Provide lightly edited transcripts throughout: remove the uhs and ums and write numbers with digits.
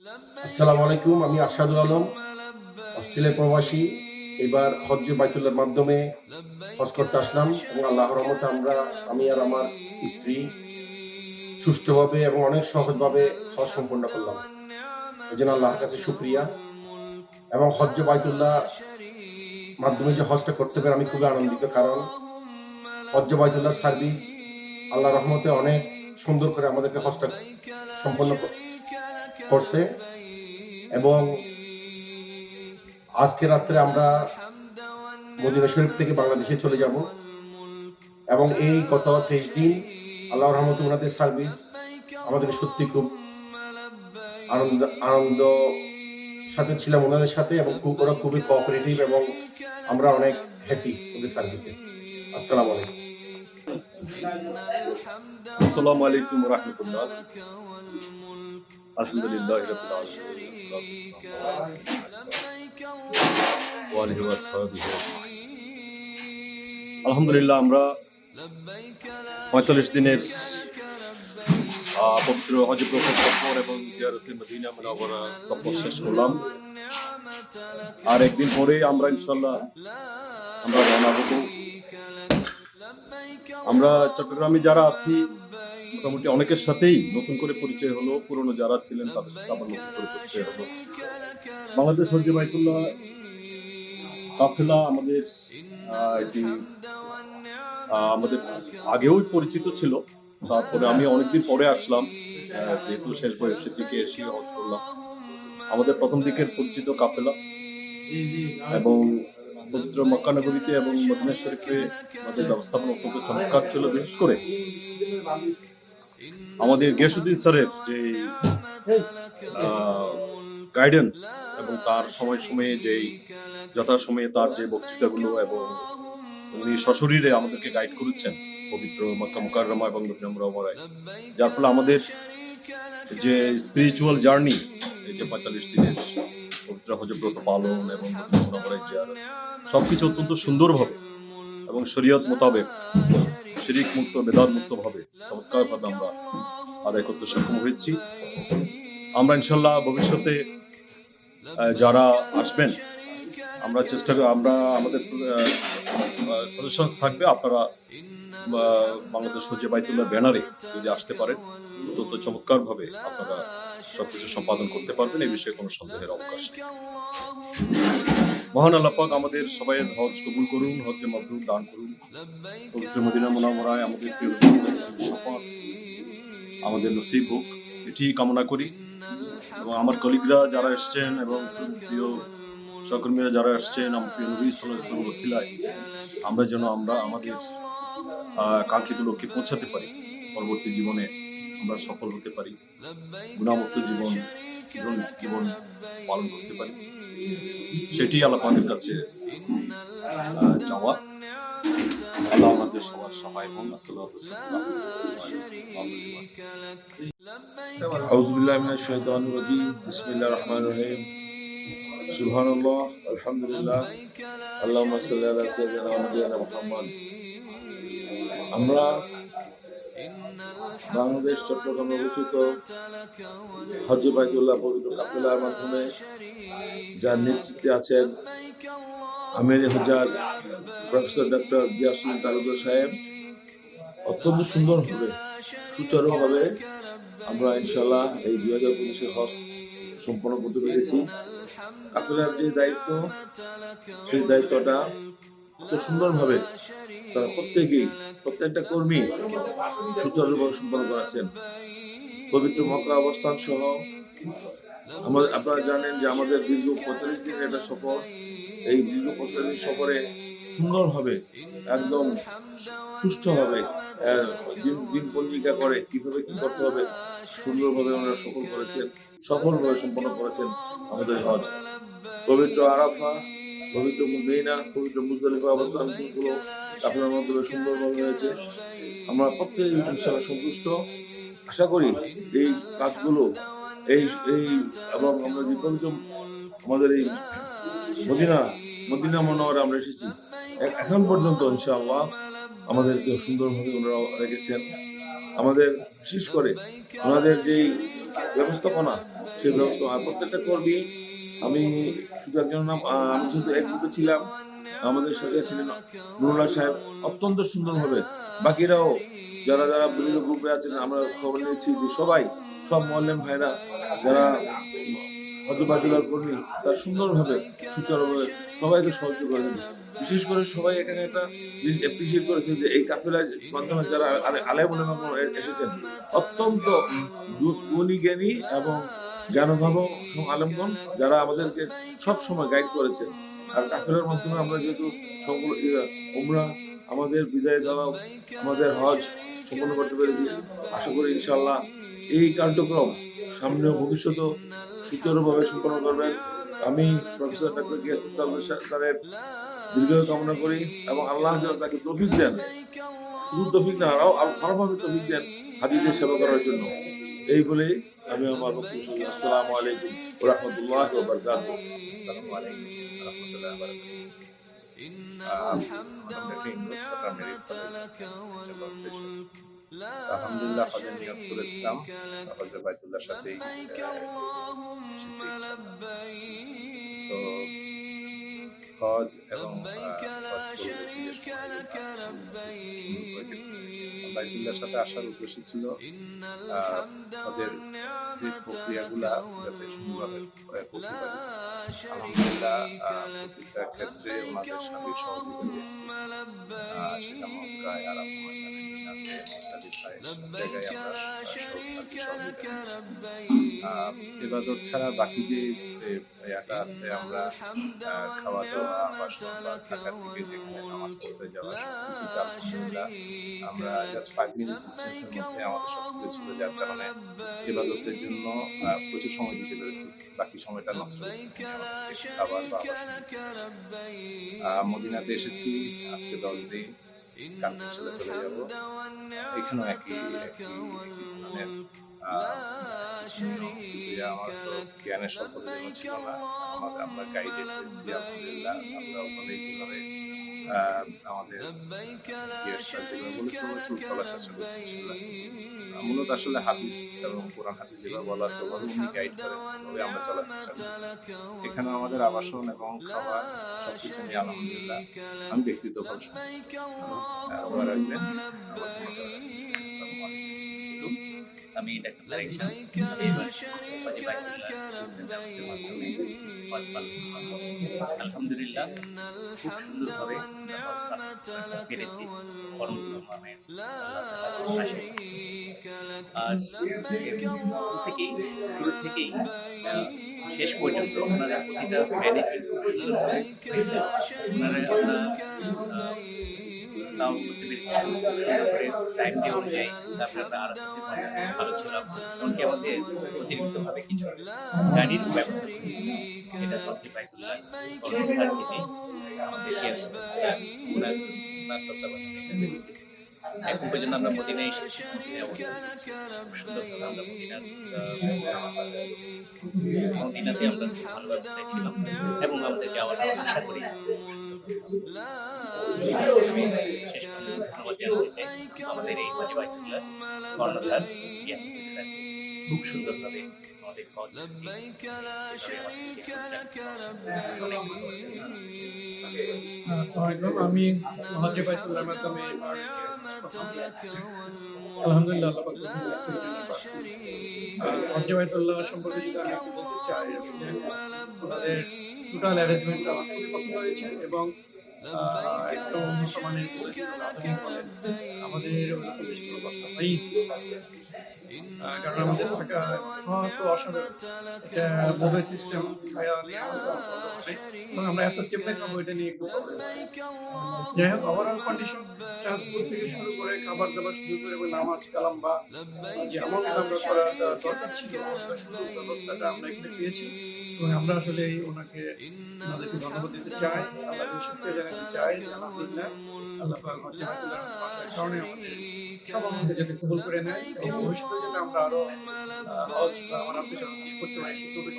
আসসালামু আলাইকুম। আমি আরশাদুল আলম, অস্ট্রেলিয়া প্রবাসী। এবার হজ্জ বাইতুল্লাহর মাধ্যমে হজ করতে আসলাম এবং আল্লাহর রহমতে আমি আর আমার স্ত্রী সুষ্ঠুভাবে এবং অনেক সহজভাবে হজ সম্পন্ন করলাম। এজন্য আল্লাহর কাছে শুকরিয়া। এবং হজ্জ বাইতুল্লাহ মাধ্যমে যে হজটা করতে পেরে আমি খুবই আনন্দিত, কারণ হজ্জ বাইতুল্লাহ সার্ভিস আল্লাহর রহমতে অনেক সুন্দর করে আমাদেরকে হজটা সম্পন্ন করছে। এবং আজকে রাত্রে আমরা মদিনা শরীফ থেকে বাংলাদেশে চলে যাব এবং এই গত 23 দিন আল্লাহর রহমতে ওনাদের সার্ভিস আমাদের সত্যি খুব আনন্দ সাথে ছিলাম ওনাদের সাথে, এবং ওরা খুবই কোঅপারেটিভ এবং আমরা অনেক হ্যাপি ওদের সার্ভিসে। আসসালামু আলাইকুম। আসসালামু আলাইকুম ওয়া রাহমাতুল্লাহ। আলহামদুলিল্লাহি রাব্বিল আলামিন, আসসালাতু ওয়াসসালামু আলা আলিহি ওয়া সাহবিহি আজমাইন। আলহামদুলিল্লাহ, আমরা 45 দিনের পবিত্র হজ বরকত সফর এবং জিয়ারতে মদিনা মুনাওয়ারা সফর শেষ করলাম। আর একদিন পরে আমরা ইনশাআল্লাহ রওনা হব। আমরা চট্টগ্রামে যারা আছি মোটামুটি অনেকের সাথেই নতুন করে পরিচয় হলো, পুরনো যারা ছিলেন তাদের সাথে আবার নতুন করে পরিচয় হলো। বাংলাদেশ হজ বাইতুল্লাহ কাফেলা আমাদের এটি আমাদের আগেও পরিচিত ছিল, তারপরে আমি অনেকদিন পরে আসলাম, যেহেতু শেষ বয়সের দিকে এসে হজ করলাম। আমাদের প্রথম দিকের পরিচিত কাফেলা এবং পবিত্র মক্কা নগরীতে এবং মদিনা শরীফে আমাদের ব্যবস্থাপনা অত্যন্ত চমৎকার ছিল। বিশেষ করে আমাদের গিয়াসউদ্দিন স্যারের যে গাইডেন্স এবং তার সময় সময়ে যেই যথাসময়ে তার যে বক্তৃতাগুলো, এবং উনি সশরীরে আমাদেরকে গাইড করেছেন পবিত্র মক্কা মুকাররমা এবং মদিনা মুনাওয়ারায়, যার ফলে আমাদের যে স্পিরিচুয়াল জার্নি, এই যে 45 দিনের পবিত্র হজ ব্রত পালন এবং মদিনা মুনাওয়ারায় জিয়ারত, সবকিছু অত্যন্ত সুন্দরভাবে এবং শরীয়ত মোতাবেক শিরিক মুক্ত বেদাত মুক্ত ভাবে চমৎকার ভাবে আমরা আদায় করতে সক্ষম হয়েছি। আমরা ইনশাল্লাহ ভবিষ্যতে যারা আসবেন, আমরা আমাদের সাজেশনস থাকবে, আপনারা বাংলাদেশ হজ বাইতুল্লাহ ব্যানারে যদি আসতে পারেন অত্যন্ত চমৎকার ভাবে আপনারা সবকিছু সম্পাদন করতে পারবেন, এই বিষয়ে কোনো সন্দেহের অবকাশ নেই। মহান আল্লাহ পাক আমাদের সবাইয়ের হজ কবুল করুন, হজ্জে মাবরুর দান করুন। পবিত্র মদিনা মুনাওয়ারায় আমাদের প্রিয় নবী সাল্লাল্লাহু আলাইহি ওয়াসাল্লামের শাফাত আমাদের নসিব হোক, এটি কামনা করি। এবং আমার কলিগরা যারা এসছেন এবং প্রিয় সহকর্মীরা যারা আসছেন, আমার প্রিয় নবী সাল্লাল্লাহু আলাইহি ওয়াসাল্লামের ওসিলায় আমরা যেন আমাদের কাঙ্ক্ষিত লক্ষ্যে পৌঁছাতে পারি, পরবর্তী জীবনে আমরা সফল হতে পারি, গুণামুক্ত জীবন পালন করতে পারি, সেটি আল্লাহ পাকের কাছে চাওয়া। আল্লাহ আমাদের সবার সহায় হন। আউযু বিল্লাহি মিনাশ শাইতানির রাজীম। বিসমিল্লাহির রহমানির রহিম। সুবহানাল্লাহ, আলহামদুলিল্লাহ, আল্লাহুম্মা সাল্লি আলা সাইয়্যিদিনা ওয়া নাবিয়িনা মুহাম্মদ। আমরা বাংলাদেশ চট্টগ্রামে অবস্থিত হজ বাইতুল্লাহ পবিত্র কাফেলার মাধ্যমে যার নেতৃত্বে আছেন আমির হজ্জাজ প্রফেসর ডক্টর গিয়াসউদ্দিন তালুকদার সাহেব, অত্যন্ত সুন্দরভাবে সুচারুভাবে আমরা ইনশাআল্লাহ এই 2025 হজ সম্পন্ন করতে পেরেছি। কাফেলার যে দায়িত্ব, সেই দায়িত্বটা খুব সুন্দরভাবে তারা প্রত্যেকটা কর্মী সুচারুভাবে সম্পন্ন করেছেন। পবিত্র মক্কা অবস্থান সহ আপনারা জানেন যে আমাদের দীর্ঘ 45 দিনের একটা সফর, এই দীর্ঘ 45 দিন সফরে সুন্দরভাবে একদম সুষ্ঠুভাবে দিন পঞ্জিকা করে কিভাবে কি করতে হবে সুন্দরভাবে ওনারা সফলভাবে সম্পন্ন করেছেন আমাদের হজ। পবিত্র আরাফা, পবিত্র মদিনা, পবিত্র মুজদালিফা অবস্থানগুলো আপনার মাধ্যমে সুন্দরভাবে হয়েছে। আমরা প্রত্যেক ইনশাআল্লাহ সন্তুষ্ট। আশা করি এই কাজগুলো এবং আমরা যে পর্যন্ত আমাদের এই মদিনা মুনাওয়ারা আমরা এসেছি, এখন পর্যন্ত ইনশাআল্লাহ আমাদেরকে সুন্দরভাবে ওনারা রেখেছেন। আমাদের বিশেষ করে ওনাদের যেই ব্যবস্থাপনা, সেই ব্যবস্থা। আর প্রত্যেকটা কর্মী, আমি শুধু একজন নাম, আমি শুধু এক গ্রুপে ছিলাম, আমাদের সাথে ছিলেন নুরুল্লাহ সাহেব অত্যন্ত সুন্দরভাবে, বাকিরাও যারা যারা বিভিন্ন গ্রুপে আছেন, আমরা খবর নিয়েছি যে সবাই, সব মোয়াল্লেম ভাইরা যারা হযরত বাইতুল্লাহর কর্মী, তারা সুন্দরভাবে সুচারুভাবে সবাইকে সহযোগিতা করেছেন। বিশেষ করে সবাই এখানে একটা জিনিস অ্যাপ্রিসিয়েট করেছে যে এই কাফেলার মাধ্যমে যারা আলেম ওলামা এসেছেন, অত্যন্ত গুণী জ্ঞানী এবং জ্ঞানভাব আলেমগণ, যারা আমাদেরকে সব সময় গাইড করেছেন। আর কাফেলার মাধ্যমে আমরা যেহেতু উমরা, আমাদের বিদায় দেওয়া, আমাদের হজ সম্পন্ন করতে পেরেছি, আশা করি ইনশাআল্লাহ এই কার্যক্রম সামনেও ভবিষ্যতেও সুচারুভাবে সম্পন্ন করবেন। আমি প্রফেসর ডক্টর গিয়াসউদ্দিন স্যারের দীর্ঘ কামনা করি এবং আল্লাহ যেন তাকে তৌফিক দেন, শুধু তৌফিক না, আরো ভাবে তৌফিক দেন হাজিদের সেবা করার জন্য। এই বলেই আমি আমার বক্তব্য শুরু। আসসালামু আলাইকুম ওয়া রাহমাতুল্লাহি ওয়া বারাকাতুহু। আসসালামু আলাইকুম ওয়া রাহমাতুল্লাহি ওয়া বারাকাতুহু। আলহামদুলিল্লাহ হজের নিয়ত করেছিলাম, হযরত বাইতুল্লাহর সাথেই এসেছি। তো হজ এবং বাইতুল্লাহর সাথে আসার উদ্দেশ্য ছিল হজের যে প্রক্রিয়াগুলা যাতে সুন্দরভাবে করতে পারি। আলহামদুলিল্লাহ প্রত্যেকটা ক্ষেত্রে ওনাদের সাথে সহযোগিতা পেয়েছি, সেটা মক্কায়, আরাফায়, মিনাতে, মুজদালিফায়, সব জায়গায় আমরা সহযোগিতা পেয়েছি। ইবাদত ছাড়া বাকি যে ইয়াটা আছে, আমরা খাওয়া দাওয়া, বাসন বা থাকা থেকে যেখানে নামাজ পড়তে যাওয়া, সবকিছুতে আলহামদুলিল্লাহ আমরা জাস্ট 5 মিনিট ডিস্টেন্সের মধ্যে আমাদের সবকিছু ছিল, যার কারণে ইবাদতের জন্য প্রচুর সময় দিতে পেরেছি। বাকি সময়টা নষ্ট হয়েছে খাবার বা মদিনাতে এসেছি আজকে 10 দিন, কালকে চলে যাব। এখানেও একই মানে কিছু আমার তো জ্ঞানের স্বল্পতার জন্য ছিল না, আমরা গাইডেড হয়েছি আলহামদুলিল্লাহ। আমরা ওখানে কিভাবে আমাদের চলার চেষ্টা করছি। মূলত আসলে হাদিস এবং কোরআন হাদিস যেভাবে বলা আছে ওভাবে উনি গাইড করেন, ওভাবে আমরা চলার চেষ্টা করছি। এখানে আমাদের আবাসন এবং খাবার সবকিছু নিয়ে আলহামদুলিল্লাহ আমি ব্যক্তিগতভাবে সন্তুষ্ট। আবার আসবেন, আমার জন্য আমি ডাক্তার তারেক আলহামদুলিল্লাহ খুব সুন্দরভাবে পেরেছি আর শুরু থেকেই শেষ পর্যন্ত ওনাদের প্রতিটা ম্যানেজমেন্ট খুব সুন্দরভাবে হয়েছে। ওনারা তাও করতে পেরেছি সুন্দর করে টাইম দিয়ে অনুযায়ী। তারপরে আমরা আরো ভালো ছিলাম, এমনকি আমাদের অতিরিক্তভাবে কিছু গাড়ির ব্যবস্থা করেছি, যেটা সবচেয়ে বাইতুল্লাহ আমাদের ওনার তত্ত্বাবধানে এটা পেরেছি। এখন পর্যন্ত আমরা মদিনায় এসেছি, মদিনায় অবস্থান করছি খুব সুন্দরভাবে। আমরা মদিনাতে আমরা খুব ভালো ব্যবস্থায় ছিলাম এবং আমাদের যাওয়ার আশা করি। শেষ পর্যন্ত ধন্যবাদ জানাতে চাই আমাদের এই হজ বাইতুল্লাহ কর্ণধার গিয়াসউদ্দিন স্যার, খুব সুন্দরভাবে আমাদের হজ আমি হজ বাইতুল্লাহর মাধ্যমে আলহামদুলিল্লাহ হজ বাইতুল্লাহ সম্পর্কে যদি আমি একটু বলতে চাই, ওনাদের টোটাল অ্যারেঞ্জমেন্টটা আমার খুবই পছন্দ হয়েছে এবং একদম উন্নত মানের আমাদের ওরকম বেশি কোনো কষ্ট হয়ই, কারণ আমাদের থাকা খাওয়া তো অসাধারণ। এটা বুফে সিস্টেম এবং আমরা এত কেমনে খাবো এটা নিয়ে একটু যাই হোক, ওভারঅল কন্ডিশন ট্রান্সপোর্ট থেকে শুরু করে খাবার দাবার শুরু করে এবং নামাজ কালাম বা যে আমল আমরা করার দরকার ছিল সুন্দর ব্যবস্থাটা আমরা এখানে পেয়েছি এবং আমরা আসলে ওনাকে আমাদেরকে ধন্যবাদ দিতে চাই, আল্লাহকে শুকরিয়া জানাতে চাই। আলহামদুলিল্লাহ আল্লাহ পাক হজ বাইতুল্লাহর কারণে আমাদের সব আমাদের যাতে কবুল করে নেয় এবং ভবিষ্যতে যাতে আমরা আরো হজ বা আমার আত্মীয় করতে পারি সে তৌফিক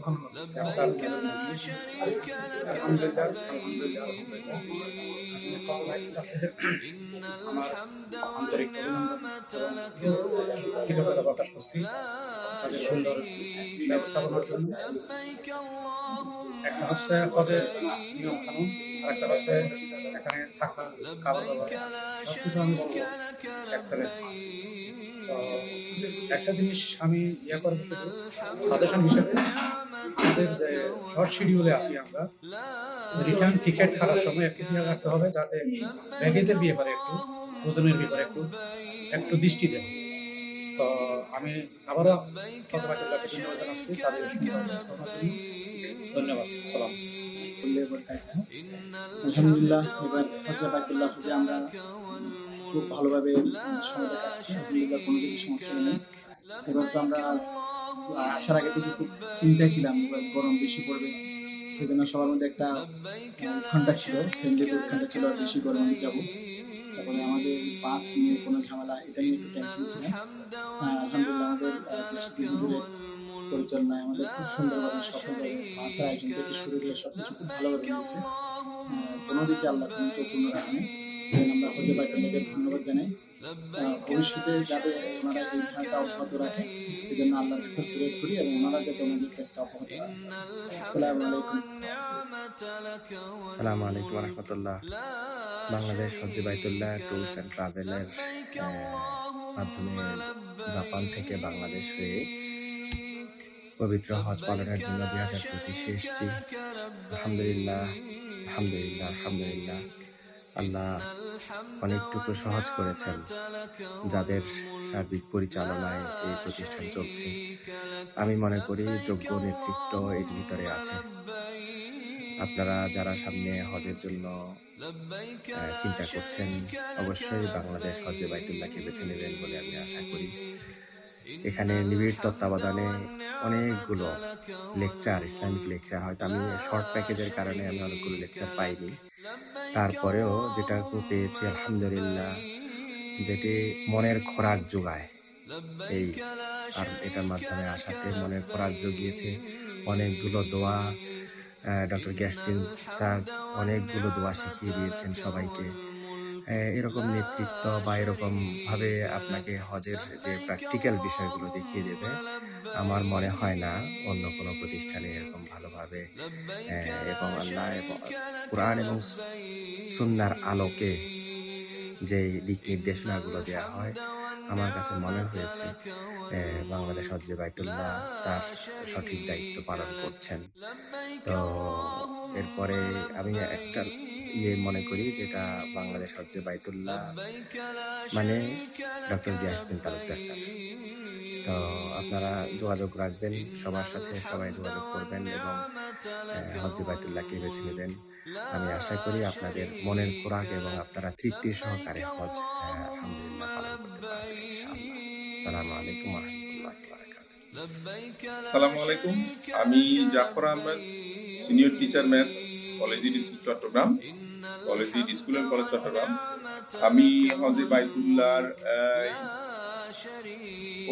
ভালো লাগছে। আপনার নজর দিয়েছি। আলহামদুলিল্লাহ, আলহামদুলিল্লাহ, আলহামদুলিল্লাহ। আমি হজ বাইতুল্লাহকে আমার আন্তরিক অভিনন্দন এবং কৃতজ্ঞতা প্রকাশ করছি তাদের সুন্দর ব্যবস্থাপনার জন্য। একটা হচ্ছে হজের নিয়ম কানুন, আর একটা হচ্ছে এখানে থাকা, খাবার দাবার, সবকিছু আমি বলবো এক্সেলেন্ট। তো একটা জিনিস আমি করবো শুধু সাজেশন হিসেবে, আমাদের যে শর্ট শিডিউলে আসি আমরা, রিটার্ন টিকিট কাটার সময় একটু খেয়াল রাখতে হবে যাতে ব্যাগেজের ব্যাপারে একটু, ওজনের ব্যাপারে একটু দৃষ্টি দেন। তো আমি আবারও হজ বাইতুল্লাহকে ধন্যবাদ জানাচ্ছি তাদের সুন্দর ব্যবস্থাপনার জন্য। ধন্যবাদ। সালাম। আলহামদুলিল্লাহ, এবার হজে বাইতুল্লাহ হজে আমরা খুব ভালোভাবে সময়টা কাটছি। আলহামদুলিল্লাহ, কোনো কিছু সমস্যা নেই। এবার তো আমরা আসার আগে থেকে খুব চিন্তায় ছিলাম এবার গরম বেশি পড়বে, সেজন্য সবার মধ্যে একটা উৎকণ্ঠা ছিল, ফ্যামিলিতে উৎকণ্ঠা ছিল আর বেশি গরমে যাবো। তারপরে আমাদের বাস নিয়ে কোনো ঝামেলা, এটা নিয়ে একটু টেনশন ছিলাম। আলহামদুলিল্লাহ, আমাদের দিনগুলোর পরিচালনায় আমাদের খুব সুন্দরভাবে সফলভাবে বাসের আয়োজন থেকে শুরু করে সবকিছু খুব ভালোভাবে হয়েছে। কোনো দিকে আল্লাহ কোনো চৌপূর্ণ রাখেনি। আমরা হজে বাইতুল্লাহকে ধন্যবাদ জানাই। ভবিষ্যতে যাতে ওনারা এই ধারাটা অব্যাহত রাখে, এই জন্য আল্লাহর কাছে ফিরিয়াদ করি এবং ওনারা যাতে ওনাদের চেষ্টা অব্যাহত রাখে। আসসালামু আলাইকুম। আসসালামু আলাইকুম রহমতুল্লাহ। বাংলাদেশ হজ বাইতুল্লাহ ট্যুরস অ্যান্ড ট্রাভেলের মাধ্যমে জাপান থেকে বাংলাদেশ হয়ে পবিত্র হজ পালনের জন্য 2025 এসেছি। আলহামদুলিল্লাহ, আলহামদুলিল্লাহ, আলহামদুলিল্লাহ। আল্লাহ অনেকটুকু সহজ করেছেন যাদের সার্বিক পরিচালনায় এই প্রতিষ্ঠান চলছে। আমি মনে করি যোগ্য নেতৃত্ব এর ভিতরে আছে। আপনারা যারা সামনে হজের জন্য চিন্তা করছেন, অবশ্যই বাংলাদেশ হজে বাইতুল্লাহকে বেছে নেবেন বলে আমি আশা করি। এখানে নিবিড় তত্ত্বাবধানে অনেকগুলো লেকচার, ইসলামিক লেকচার, হয়তো আমি শর্ট প্যাকেজের কারণে আমি অনেকগুলো লেকচার পাইনি, তারপরেও যেটা পেয়েছি আলহামদুলিল্লাহ, যেটি মনের খোরাক যোগায়। এই আর এটার মাধ্যমে আসাতে মনের খোরাক জুগিয়েছে। অনেকগুলো দোয়া, ডক্টর গ্যাসদিন স্যার অনেকগুলো দোয়া শিখিয়ে দিয়েছেন সবাইকে। এরকম নেতৃত্ব বা এরকম ভাবে আপনাকে হজের যে প্র্যাকটিক্যাল বিষয়গুলো দেখিয়ে দেবে, আমার মনে হয় না অন্য কোনো প্রতিষ্ঠানে এরকম ভালোভাবে এবং আল্লাহ এবং কোরআন এবং সুন্নাহর আলোকে যে দিক নির্দেশনাগুলো দেওয়া হয়, আমার কাছে মনে হয়েছে বাংলাদেশ হজ্জে বাইতুল্লাহ তার সঠিক দায়িত্ব পালন করছেন। তো এরপরে আমি একটা মনে করি, যেটা বাংলাদেশ হজ্জে বাইতুল্লাহ মানে ডক্টর গিয়াসউদ্দিন তালুকদার স্যার। তো আপনারা যোগাযোগ রাখবেন সবার সাথে, সবাই যোগাযোগ করবেন এবং হজ্জে বাইতুল্লাহকে বেছে নেবেন। আমি আশা করি আপনাদের মনের খোরাক এবং আপনারা তৃপ্তি সহকারে হজ আলহামদুলিল্লাহ পালন করতে পারবেন ইনশাআল্লাহ। আসসালামু আলাইকুম ওয়া রাহমাতুল্লাহি ওয়া বারাকাতুহু। আসসালামু আলাইকুম। আমি Jafar Ahmed, senior teacher math, college school Chattogram, college school and college Chattogram. আমি হজে বাইতুল্লাহর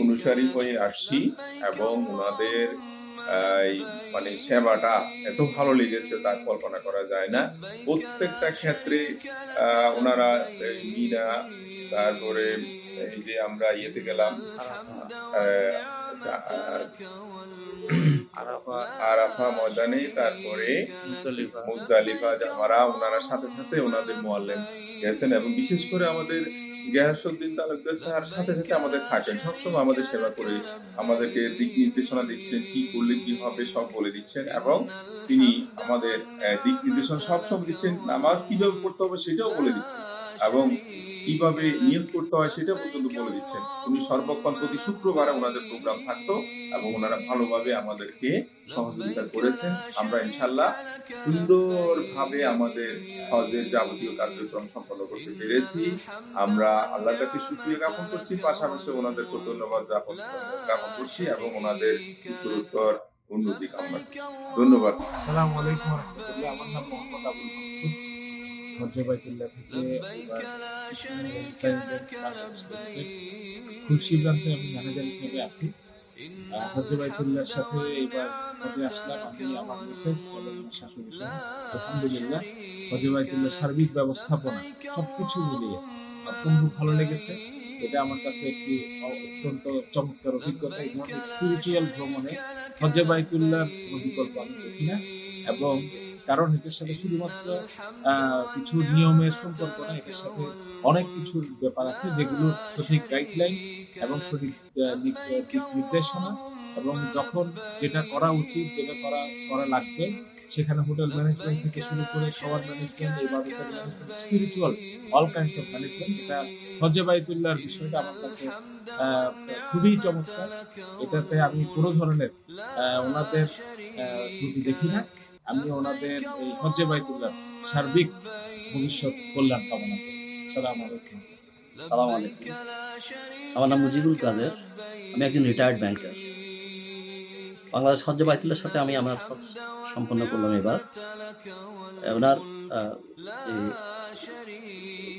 অনুসারী হয়ে আসছি এবং ওনাদের মানে সেবাটা এত ভালো লেগেছে তা কল্পনা করা যায় না। প্রত্যেকটা ক্ষেত্রে ওনারা মিনা, তারপরে এই যে আমরা ইয়েতে গেলাম আরাফা ময়দানে, তারপরে মুজদালিফা জামারা, ওনারা সাথে সাথে ওনাদের মুআল্লিম গেছেন এবং বিশেষ করে আমাদের গিয়াসউদ্দিন তালুকদার স্যার সাথে সাথে আমাদের থাকেন, সবসময় আমাদের সেবা করে আমাদেরকে দিক নির্দেশনা দিচ্ছেন, কি করলে কি হবে সব বলে দিচ্ছেন এবং তিনি আমাদের দিক নির্দেশনা সবসময় দিচ্ছেন। নামাজ কিভাবে পড়তে হবে সেটাও বলে দিচ্ছেন এবং কিভাবে নিয়োগ করতে হয় সেটা পর্যন্ত বলে দিচ্ছেন। উনি সর্বক্ষণ প্রতি শুক্রবারে ওনাদের প্রোগ্রাম থাকতো এবং ওনারা ভালোভাবে আমাদেরকে সহযোগিতা করেছেন। আমরা ইনশাআল্লাহ সুন্দরভাবে আমাদের হজের যাবতীয় কার্যক্রম সম্পন্ন করতে পেরেছি। আমরা আল্লাহর কাছে শুকরিয়া জ্ঞাপন করছি, পাশাপাশি ওনাদেরকে ধন্যবাদ জ্ঞাপন করছি এবং ওনাদের উত্তরোত্তর উন্নতি কামনা করছি। ধন্যবাদ। আসসালামু আলাইকুম ওয়া রাহমাতুল্লাহ। আমার নাম মোহাম্মদ আবুল মাকসুদ, হজ্জে বাইতুল্লাহ থেকে ইসলামিক খুলশি ব্রাঞ্চে আমি ম্যানেজার হিসেবে আছি। হজ্জে বাইতুল্লাহর সাথে এবার হজে আসলাম আমি, আমার মিসেস এবং আমার শাশুড়ি সহ। আলহামদুলিল্লাহ হজ্জে বাইতুল্লাহ সার্বিক ব্যবস্থাপনা সবকিছু মিলিয়ে অসম্ভব ভালো লেগেছে। এটা আমার কাছে একটি অত্যন্ত চমৎকার অভিজ্ঞতা। এই ধরনের স্পিরিচুয়াল ভ্রমণে হজ্জে বাইতুল্লাহর বিকল্প আমি দেখি না, এবং কারণ এটার সাথে শুধুমাত্র কিছু নিয়মের সম্পর্ক না, এটার সাথে অনেক কিছুর ব্যাপার আছে যেগুলো সঠিক গাইডলাইন এবং সঠিক দিক নির্দেশনা, এবং যখন যেটা করা উচিত, যেটা করা লাগবে, সেখানে হোটেল ম্যানেজমেন্ট থেকে শুরু করে খাবার ম্যানেজমেন্ট, ইবাদতের management, spiritual all kinds of management, এটা হজ্জে বাইতুল্লাহর বিষয়টা আমার কাছে খুবই চমৎকার। এটাতে আমি কোনো ধরনের ওনাদের ত্রুটি দেখি না। আমি ওনাদের এই হজ্জে বাইতুল্লাহ সার্বিক ভবিষ্যৎ কল্যাণ কামনা করি। আসসালামু আলাইকুম। সালাম আলাইকুম, আমার নাম মুজিবুল কাদের, আমি একজন রিটায়ার্ড ব্যাংকার। বাংলাদেশ হজ্জে বাইতুল্লাহর সাথে আমি আমার হজ সম্পন্ন করলাম এবার। ওনার এই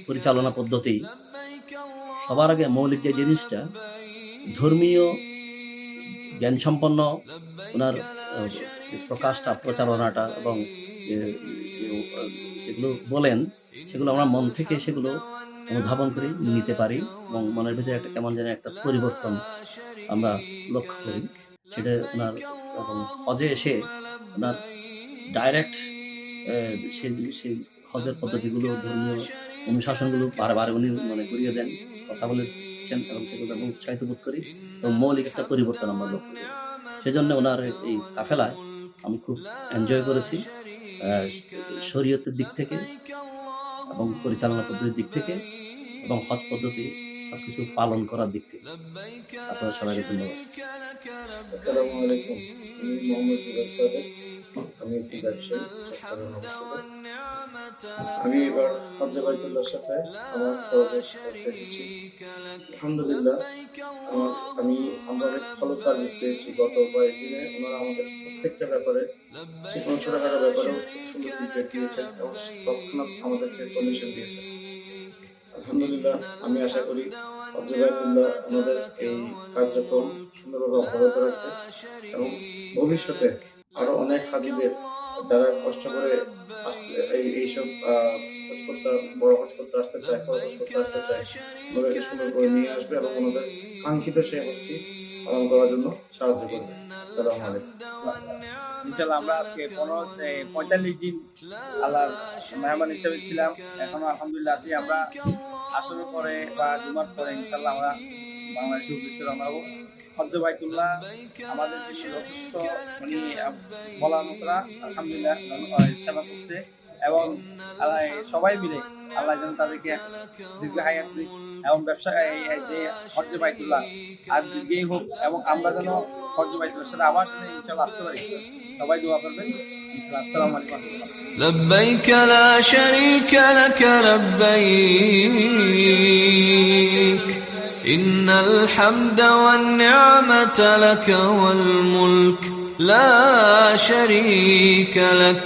পরিচালনা পদ্ধতি, সবার আগে মৌলিক যে জিনিসটা, ধর্মীয় জ্ঞান সম্পন্ন ওনার প্রকাশটা, প্রচারণাটা, এবং যেগুলো বলেন সেগুলো আমরা মন থেকে সেগুলো অনুধাবন করি, নিতে পারি, এবং মনের ভিতরে একটা কেমন যেন একটা পরিবর্তন আমরা লক্ষ্য করি। সেটা ওনার, এবং হজে এসে ওনার ডাইরেক্ট সেই হজের পদ্ধতিগুলো, ধর্মীয় অনুশাসনগুলো বারবার উনি মনে করিয়ে দেন, কথা বলেছেন, এবং সেগুলো আমি উৎসাহিত বোধ করি, এবং মৌলিক একটা পরিবর্তন আমরা লক্ষ্য করি। সেজন্য ওনার এই কাফেলায় আমি খুব এনজয় করেছি, শরীয়তের দিক থেকে এবং পরিচালনা পদ্ধতির দিক থেকে এবং হজ পদ্ধতি সবকিছু পালন করার দিক থেকে। আপনারা সবাইকে ধন্যবাদ। আসসালামু আলাইকুম, আমি মোহাম্মদ জিবাল সাদেক, আমি একটি ব্যবসায়ী, চট্টগ্রামে অবস্থিত। আমি এবার হজ্জে বাইতুল্লাহর সাথে আমার প্রবেশ করতে এসেছি। আলহামদুলিল্লাহ আমরা অনেক ভালো সার্ভিস পেয়েছি। গত কয়েকদিনে ওনারা আমাদের প্রত্যেকটা ব্যাপারে, যে কোনো ছোটখাটো ব্যাপারেও খুব সুন্দর ফিডব্যাক দিয়েছেন এবং তৎক্ষণাৎ আমাদেরকে সলিউশন দিয়েছেন। আলহামদুলিল্লাহ, আমি আশা করি হজ্জে বাইতুল্লাহ আমাদের এই কার্যক্রম সুন্দরভাবে অব্যাহত রাখবে, এবং ভবিষ্যতে আরো অনেক হাজিদের যারা কষ্ট করে এইসব বড় হজ করতে আসতে চায়, হজ করতে আসতে চায়, ওনাদেরকে সুন্দর করে নিয়ে আসবে এবং ওনাদের কাঙ্ক্ষিত সেই হজটি পালন করার জন্য সাহায্য করবে। আসসালামু আলাইকুম। ইনশাআল্লাহ আমরা আজকে 45 দিন আল্লাহর মেহমান হিসেবে ছিলাম, এখনো আলহামদুলিল্লাহ আছি। আমরা আসরের পরে বা জুমার পরে ইনশাআল্লাহ আমরা বাংলাদেশের উদ্দেশ্যে রওনা হব। হজ্জে বাইতুল্লাহ আমাদের দেশে যথেষ্ট বলার মতরা আলহামদুলিল্লাহ সেবা করছে, এবং আল্লাহ সবাই মিলে আল্লাহ যেন তাদেরকে দীর্ঘ হায়াত দিক, এবং ব্যবসা যে হজ্জে বাইতুল্লাহ আর দীর্ঘই হোক, এবং আমরা যেন হজ্জে বাইতুল্লাহর সাথে আবার ইনশাআল্লাহ আসতে পারি। সবাই দোয়া করবেন ইনশাআল্লাহ। আসসালামু আলাইকুম। لبيك لا شريك لك لبيك إن الحمد والنعمة لك والملك لا شريك لك